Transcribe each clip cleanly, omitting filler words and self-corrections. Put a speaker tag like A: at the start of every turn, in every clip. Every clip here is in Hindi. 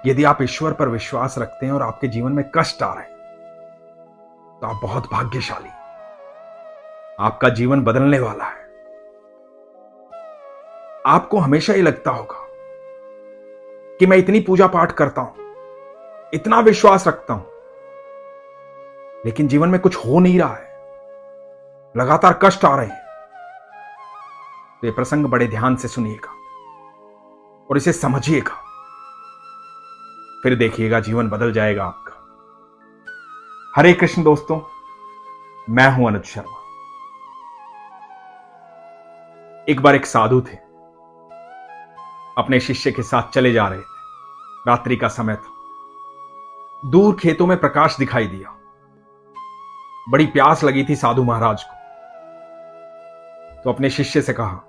A: यदि आप ईश्वर पर विश्वास रखते हैं और आपके जीवन में कष्ट आ रहे हैं तो आप बहुत भाग्यशाली, आपका जीवन बदलने वाला है। आपको हमेशा ही लगता होगा कि मैं इतनी पूजा पाठ करता हूं, इतना विश्वास रखता हूं, लेकिन जीवन में कुछ हो नहीं रहा है, लगातार कष्ट आ रहे हैं। तो ये प्रसंग बड़े ध्यान से सुनिएगा और इसे समझिएगा, फिर देखिएगा जीवन बदल जाएगा आपका। हरे कृष्ण दोस्तों, मैं हूं अनुज शर्मा। एक बार एक साधु थे, अपने शिष्य के साथ चले जा रहे थे। रात्रि का समय था। दूर खेतों में प्रकाश दिखाई दिया। बड़ी प्यास लगी थी साधु महाराज को, तो अपने शिष्य से कहा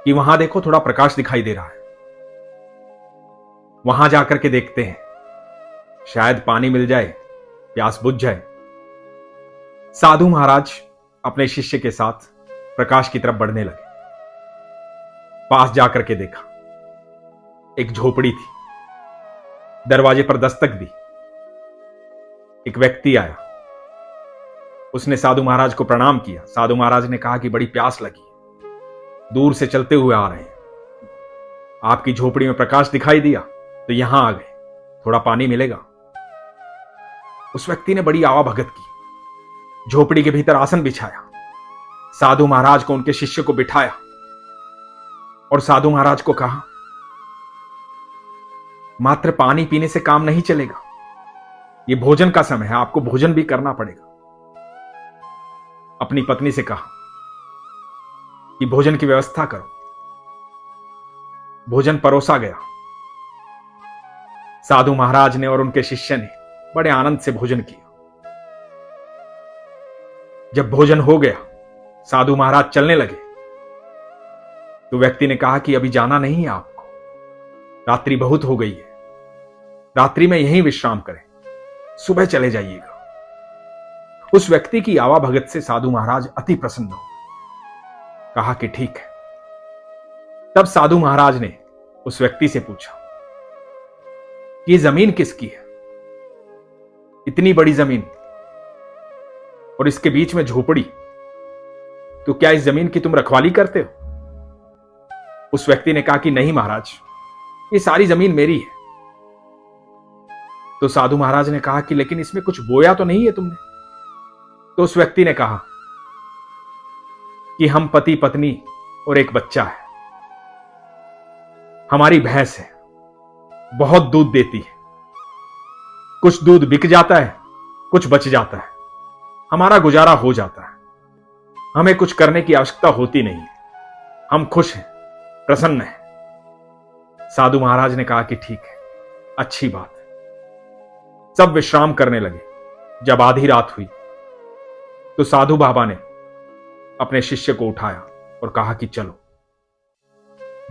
A: कि वहां देखो, थोड़ा प्रकाश दिखाई दे रहा है, वहां जाकर के देखते हैं, शायद पानी मिल जाए, प्यास बुझ जाए। साधु महाराज अपने शिष्य के साथ प्रकाश की तरफ बढ़ने लगे। पास जाकर के देखा, एक झोपड़ी थी। दरवाजे पर दस्तक दी। एक व्यक्ति आया, उसने साधु महाराज को प्रणाम किया। साधु महाराज ने कहा कि बड़ी प्यास लगी, दूर से चलते हुए आ रहे हैं, आपकी झोपड़ी में प्रकाश दिखाई दिया तो यहां आ गए, थोड़ा पानी मिलेगा। उस व्यक्ति ने बड़ी आवा भगत की, झोपड़ी के भीतर आसन बिछाया, साधु महाराज को, उनके शिष्य को बिठाया और साधु महाराज को कहा, मात्र पानी पीने से काम नहीं चलेगा, यह भोजन का समय है, आपको भोजन भी करना पड़ेगा। अपनी पत्नी से कहा कि भोजन की व्यवस्था करो। भोजन परोसा गया। साधु महाराज ने और उनके शिष्य ने बड़े आनंद से भोजन किया। जब भोजन हो गया, साधु महाराज चलने लगे तो व्यक्ति ने कहा कि अभी जाना नहीं है आपको, रात्रि बहुत हो गई है, रात्रि में यहीं विश्राम करें, सुबह चले जाइएगा। उस व्यक्ति की आवा भगत से साधु महाराज अति प्रसन्न हो, कहा कि ठीक है। तब साधु महाराज ने उस व्यक्ति से पूछा, ये जमीन किसकी है? इतनी बड़ी जमीन और इसके बीच में झोपड़ी, तो क्या इस जमीन की तुम रखवाली करते हो? उस व्यक्ति ने कहा कि नहीं महाराज, ये सारी जमीन मेरी है। तो साधु महाराज ने कहा कि लेकिन इसमें कुछ बोया तो नहीं है तुमने? तो उस व्यक्ति ने कहा कि हम पति पत्नी और एक बच्चा है, हमारी भैंस है, बहुत दूध देती है, कुछ दूध बिक जाता है, कुछ बच जाता है, हमारा गुजारा हो जाता है, हमें कुछ करने की आवश्यकता होती नहीं है, हम खुश हैं, प्रसन्न हैं। साधु महाराज ने कहा कि ठीक है, अच्छी बात है। सब विश्राम करने लगे। जब आधी रात हुई तो साधु बाबा ने अपने शिष्य को उठाया और कहा कि चलो,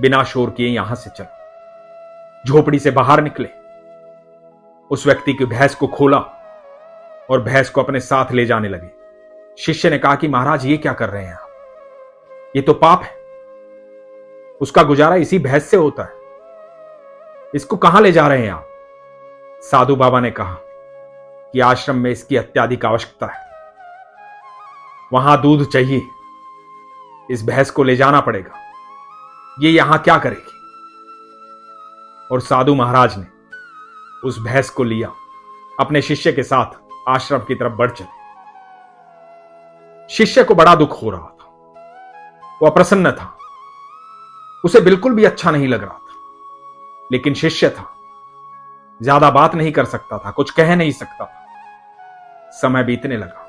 A: बिना शोर किए यहां से चलो। झोपड़ी से बाहर निकले, उस व्यक्ति की भैंस को खोला और भैंस को अपने साथ ले जाने लगे। शिष्य ने कहा कि महाराज ये क्या कर रहे हैं आप? ये तो पाप है, उसका गुजारा इसी भैंस से होता है, इसको कहां ले जा रहे हैं आप? साधु बाबा ने कहा कि आश्रम में इसकी अत्यधिक आवश्यकता है, वहां दूध चाहिए, इस भैंस को ले जाना पड़ेगा, ये यहां क्या करेगी? और साधु महाराज ने उस भैंस को लिया, अपने शिष्य के साथ आश्रम की तरफ बढ़ चले। शिष्य को बड़ा दुख हो रहा था, वह अप्रसन्न था, उसे बिल्कुल भी अच्छा नहीं लग रहा था, लेकिन शिष्य था, ज्यादा बात नहीं कर सकता था, कुछ कह नहीं सकता था। समय बीतने लगा।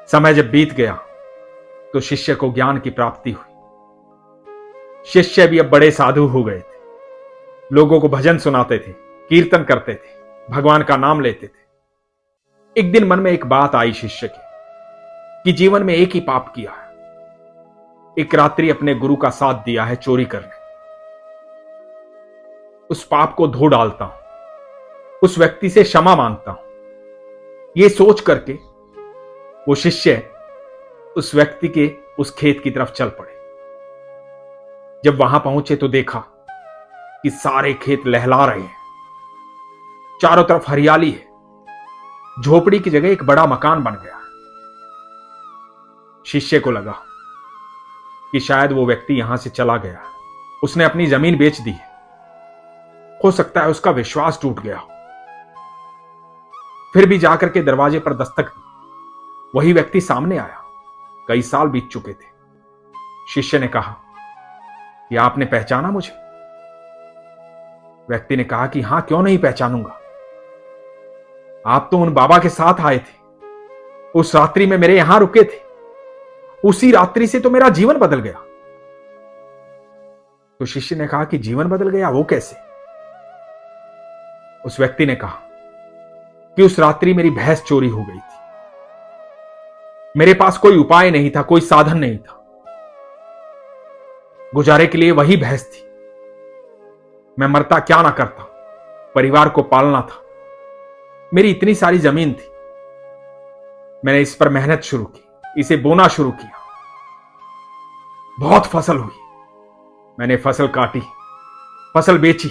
A: समय जब बीत गया तो शिष्य को ज्ञान की प्राप्ति हुई। शिष्य भी अब बड़े साधु हो गए थे, लोगों को भजन सुनाते थे, कीर्तन करते थे, भगवान का नाम लेते थे। एक दिन मन में एक बात आई शिष्य के कि जीवन में एक ही पाप किया है, एक रात्रि अपने गुरु का साथ दिया है चोरी करने, उस पाप को धो डालता हूं, उस व्यक्ति से क्षमा मांगता हूं। यह सोच करके वो शिष्य उस व्यक्ति के उस खेत की तरफ चल पड़े। जब वहां पहुंचे तो देखा कि सारे खेत लहला रहे हैं, चारों तरफ हरियाली है, झोपड़ी की जगह एक बड़ा मकान बन गया। शिष्य को लगा कि शायद वो व्यक्ति यहां से चला गया, उसने अपनी जमीन बेच दी है, हो सकता है उसका विश्वास टूट गया हो। फिर भी जाकर के दरवाजे पर दस्तक दी, वही व्यक्ति सामने आया। कई साल बीत चुके थे। शिष्य ने कहा कि आपने पहचाना मुझे? व्यक्ति ने कहा कि हां, क्यों नहीं पहचानूंगा, आप तो उन बाबा के साथ आए थे, उस रात्रि में मेरे यहां रुके थे, उसी रात्रि से तो मेरा जीवन बदल गया। तो शिष्य ने कहा कि जीवन बदल गया, वो कैसे? उस व्यक्ति ने कहा कि उस रात्रि मेरी भैंस चोरी हो गई थी, मेरे पास कोई उपाय नहीं था, कोई साधन नहीं था, गुजारे के लिए वही भैंस थी। मैं मरता क्या ना करता, परिवार को पालना था, मेरी इतनी सारी जमीन थी, मैंने इस पर मेहनत शुरू की, इसे बोना शुरू किया, बहुत फसल हुई, मैंने फसल काटी, फसल बेची,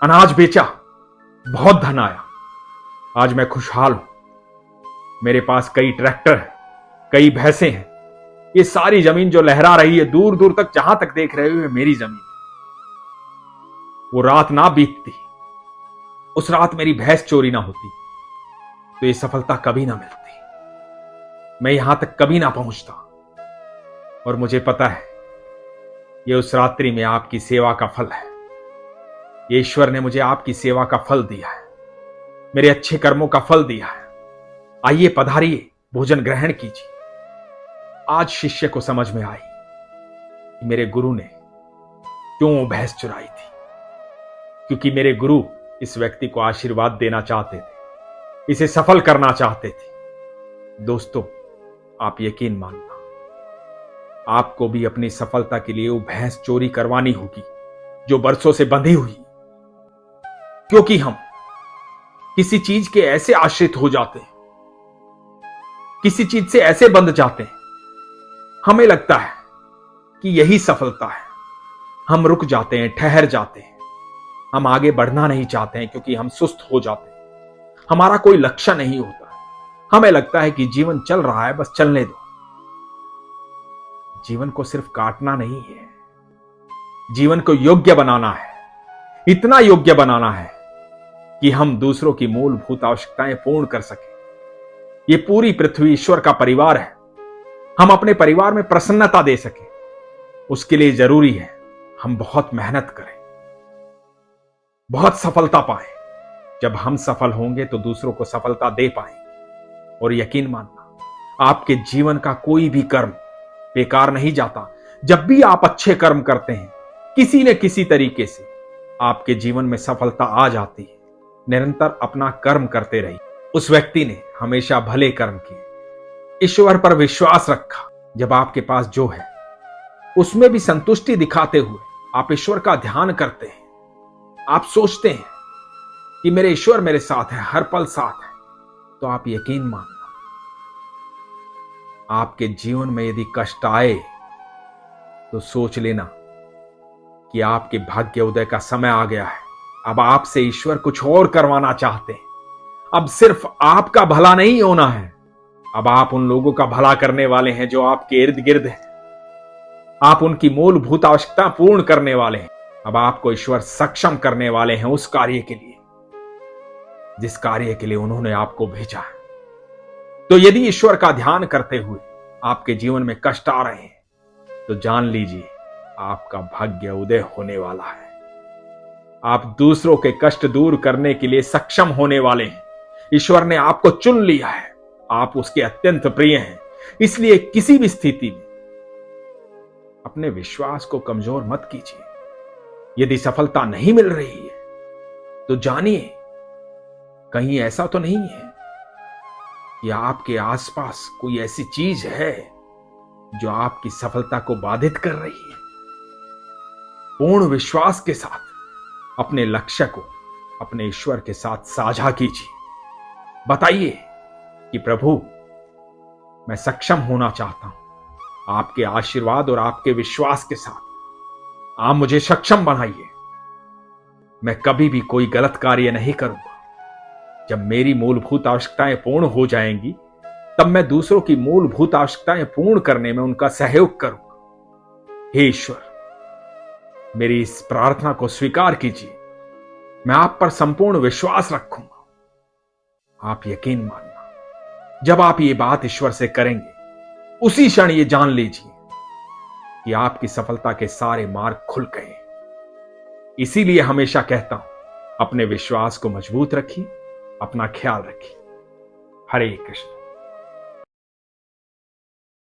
A: अनाज बेचा, बहुत धन आया, आज मैं खुशहाल हूं, मेरे पास कई ट्रैक्टर हैं, कई भैंसें हैं, ये सारी जमीन जो लहरा रही है, दूर दूर तक जहां तक देख रहे हो, मेरी जमीन। वो रात ना बीतती, उस रात मेरी भैंस चोरी ना होती, तो ये सफलता कभी ना मिलती, मैं यहां तक कभी ना पहुंचता। और मुझे पता है ये उस रात्रि में आपकी सेवा का फल है, ये ईश्वर ने मुझे आपकी सेवा का फल दिया है, मेरे अच्छे कर्मों का फल दिया है। आइए पधारिए, भोजन ग्रहण कीजिए। आज शिष्य को समझ में आई कि मेरे गुरु ने क्यों वो भैंस चुराई थी, क्योंकि मेरे गुरु इस व्यक्ति को आशीर्वाद देना चाहते थे, इसे सफल करना चाहते थे। दोस्तों, आप यकीन मानना, आपको भी अपनी सफलता के लिए वो भैंस चोरी करवानी होगी जो बरसों से बंधी हुई, क्योंकि हम किसी चीज के ऐसे आश्रित हो जाते हैं, किसी चीज से ऐसे बंध जाते हैं, हमें लगता है कि यही सफलता है, हम रुक जाते हैं, ठहर जाते हैं, हम आगे बढ़ना नहीं चाहते हैं क्योंकि हम सुस्त हो जाते हैं, हमारा कोई लक्ष्य नहीं होता है, हमें लगता है कि जीवन चल रहा है, बस चलने दो। जीवन को सिर्फ काटना नहीं है, जीवन को योग्य बनाना है, इतना योग्य बनाना है कि हम दूसरों की मूलभूत आवश्यकताएं पूर्ण कर सकें। ये पूरी पृथ्वी ईश्वर का परिवार है, हम अपने परिवार में प्रसन्नता दे सकें, उसके लिए जरूरी है हम बहुत मेहनत करें, बहुत सफलता पाएं। जब हम सफल होंगे तो दूसरों को सफलता दे पाएंगे। और यकीन मानना, आपके जीवन का कोई भी कर्म बेकार नहीं जाता। जब भी आप अच्छे कर्म करते हैं, किसी न किसी तरीके से आपके जीवन में सफलता आ जाती है। निरंतर अपना कर्म करते रहिए। उस व्यक्ति ने हमेशा भले कर्म किए, ईश्वर पर विश्वास रखा। जब आपके पास जो है उसमें भी संतुष्टि दिखाते हुए आप ईश्वर का ध्यान करते हैं, आप सोचते हैं कि मेरे ईश्वर मेरे साथ है, हर पल साथ है, तो आप यकीन मानना, आपके जीवन में यदि कष्ट आए तो सोच लेना कि आपके भाग्य उदय का समय आ गया है। अब आपसे ईश्वर कुछ और करवाना चाहते हैं। अब सिर्फ आपका भला नहीं होना है, अब आप उन लोगों का भला करने वाले हैं जो आपके इर्द गिर्द हैं। आप उनकी मूलभूत आवश्यकता पूर्ण करने वाले हैं। अब आपको ईश्वर सक्षम करने वाले हैं उस कार्य के लिए जिस कार्य के लिए उन्होंने आपको भेजा है। तो यदि ईश्वर का ध्यान करते हुए आपके जीवन में कष्ट आ रहे हैं तो जान लीजिए आपका भाग्य उदय होने वाला है। आप दूसरों के कष्ट दूर करने के लिए सक्षम होने वाले हैं। ईश्वर ने आपको चुन लिया है, आप उसके अत्यंत प्रिय हैं। इसलिए किसी भी स्थिति में अपने विश्वास को कमजोर मत कीजिए। यदि सफलता नहीं मिल रही है तो जानिए कहीं ऐसा तो नहीं है कि आपके आसपास कोई ऐसी चीज है जो आपकी सफलता को बाधित कर रही है। पूर्ण विश्वास के साथ अपने लक्ष्य को अपने ईश्वर के साथ साझा कीजिए। बताइए कि प्रभु, मैं सक्षम होना चाहता हूं। आपके आशीर्वाद और आपके विश्वास के साथ आप मुझे सक्षम बनाइए। मैं कभी भी कोई गलत कार्य नहीं करूंगा। जब मेरी मूलभूत आवश्यकताएं पूर्ण हो जाएंगी, तब मैं दूसरों की मूलभूत आवश्यकताएं पूर्ण करने में उनका सहयोग करूंगा। हे ईश्वर, मेरी इस प्रार्थना को स्वीकार कीजिए। मैं आप पर संपूर्ण विश्वास रखूंगा। आप यकीन मानना, जब आप ये बात ईश्वर से करेंगे, उसी क्षण ये जान लीजिए कि आपकी सफलता के सारे मार्ग खुल गए। इसीलिए हमेशा कहता हूं, अपने विश्वास को मजबूत रखिए, अपना ख्याल रखिए। हरे कृष्ण।